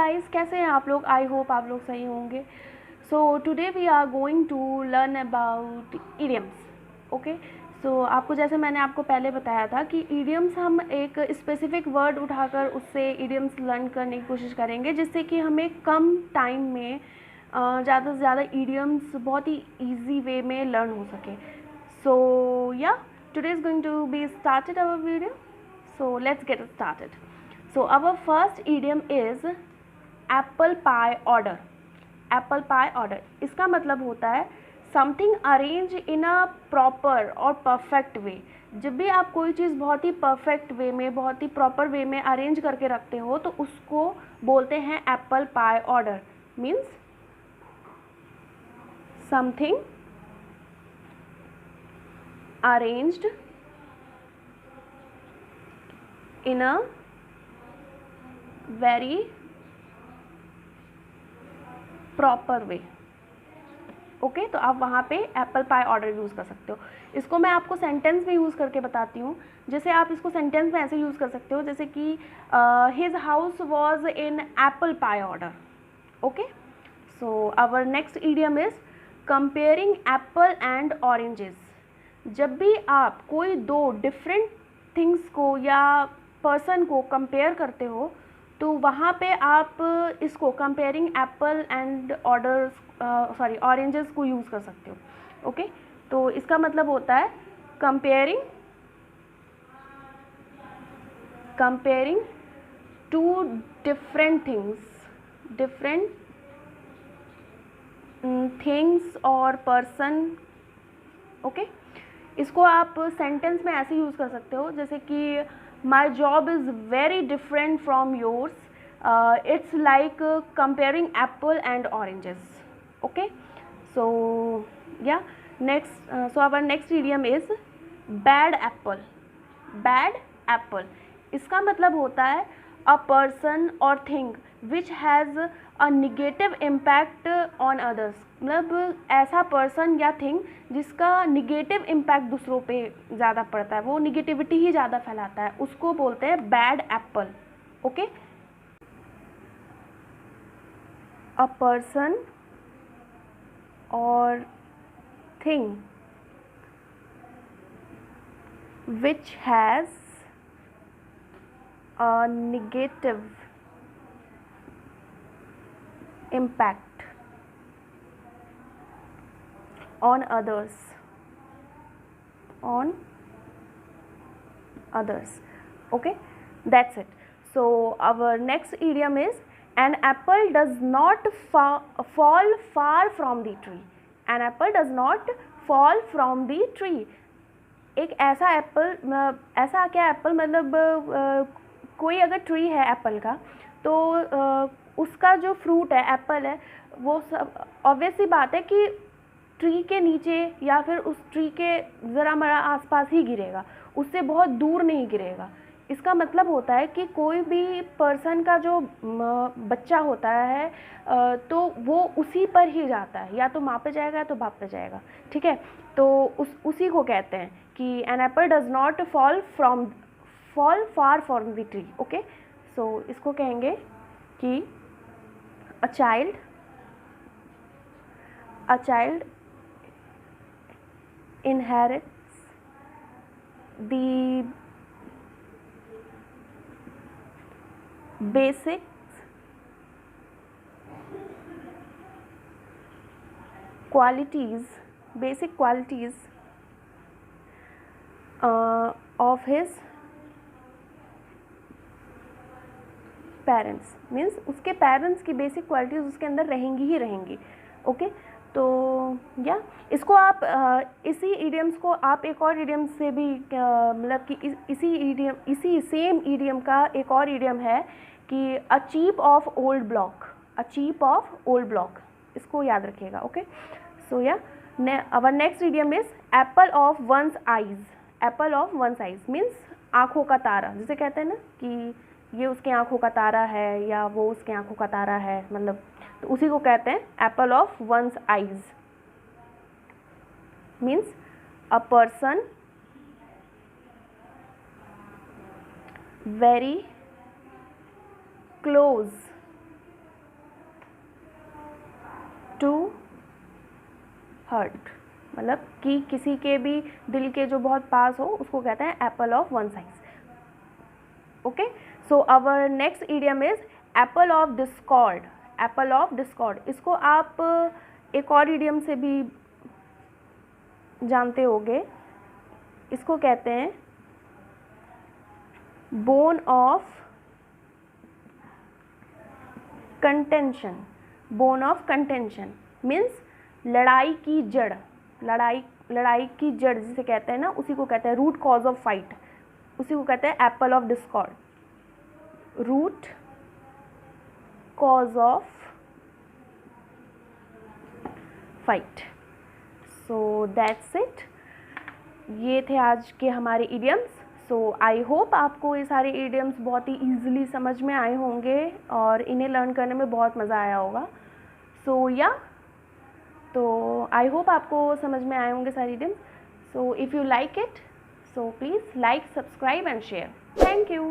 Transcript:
Guys, कैसे हैं आप लोग? आई होप आप लोग सही होंगे. So today we are going to learn about idioms. Okay. So आपको जैसे मैंने आपको पहले बताया था कि ईडियम्स हम एक स्पेसिफिक वर्ड उठाकर उससे ईडियम्स लर्न करने की कोशिश करेंगे, जिससे कि हमें कम टाइम में ज़्यादा से ज़्यादा ईडियम्स बहुत ही ईजी वे में लर्न हो सके. So yeah, today is going to be started our video. So let's get started. So our first idiom is apple pie order. Apple pie order इसका मतलब होता है something arrange in a proper और perfect way. जब भी आप कोई चीज़ बहुत ही perfect way में, बहुत ही proper way में arrange करके रखते हो तो उसको बोलते हैं apple pie order. Means something arranged in a very proper way. Okay, तो आप वहाँ पे एप्पल पाई ऑर्डर यूज़ कर सकते हो. इसको मैं आपको सेंटेंस में यूज़ करके बताती हूँ. जैसे आप इसको सेंटेंस में ऐसे यूज़ कर सकते हो, जैसे कि his house was in apple pie order. Okay. So our next idiom is comparing apple and oranges. जब भी आप कोई दो डिफरेंट थिंग्स को या पर्सन को कंपेयर करते हो तो वहाँ पे आप इसको कंपेयरिंग एप्पल एंड ऑरेंजेस को यूज़ कर सकते हो. ओके. तो इसका मतलब होता है कंपेयरिंग टू डिफरेंट थिंग्स और पर्सन. ओके. इसको आप सेंटेंस में ऐसे यूज़ कर सकते हो, जैसे कि My job is very different from yours. It's like comparing apple and oranges. Okay. So yeah. Next, so our next idiom is bad apple. Bad apple. इसका मतलब होता है a person or thing which has a negative impact on others. मतलब ऐसा person या thing जिसका negative impact दूसरों पे ज़्यादा पड़ता है, वो निगेटिविटी ही ज़्यादा फैलाता है, उसको बोलते हैं bad apple. Okay. A person or thing which has a negative impact on others. Okay, that's it. So our next idiom is an apple does not fall far from the tree. An apple does not fall from the tree. एक ऐसा Apple, ऐसा क्या Apple मतलब कोई अगर tree है Apple का तो उसका जो फ्रूट है, एप्पल है, वो सब ऑब्वियस सी बात है कि ट्री के नीचे या फिर उस ट्री के ज़रा मरा आसपास ही गिरेगा, उससे बहुत दूर नहीं गिरेगा. इसका मतलब होता है कि कोई भी पर्सन का जो बच्चा होता है तो वो उसी पर ही जाता है, या तो माँ पे जाएगा या तो बाप पे जाएगा. ठीक है. तो उसी को कहते हैं कि an apple does not fall far from the tree. Okay. So इसको कहेंगे कि a child inherits the basic qualities of his parents. Means उसके पेरेंट्स की बेसिक क्वालिटीज़ उसके अंदर रहेंगी ही रहेंगी. ओके. तो या इसको आप इसी ईडियम्स को आप एक और ईडियम से भी मतलब कि इसी सेम ईडियम का एक और ईडियम है कि a chip off old block. इसको याद रखिएगा. Okay. So yeah, our next idiom is apple of one's eyes. Means आँखों का तारा. जिसे कहते हैं ना कि ये उसके आँखों का तारा है या वो उसके आँखों का तारा है, मतलब तो उसी को कहते हैं apple of one's eyes. Means a person very close to heart, मतलब कि किसी के भी दिल के जो बहुत पास हो उसको कहते हैं apple of one's eyes. Okay, so our next idiom is apple of discord. Apple of discord, इसको आप एक और इडियम से भी जानते होंगे, इसको कहते हैं bone of contention. Bone of contention means लड़ाई की जड़, लड़ाई की जड़ जिसे कहते हैं ना, उसी को कहते हैं रूट कॉज ऑफ फाइट, उसी को कहते हैं apple of discord, root cause of fight. So that's it, ये थे आज के हमारे इडियम्स। सो आई होप आपको ये सारे इडियम्स बहुत ही ईजिली समझ में आए होंगे और इन्हें लर्न करने में बहुत मज़ा आया होगा। सो तो आई होप आपको समझ में आए होंगे सारे idioms. So if you like it, so please like, subscribe and share. Thank you.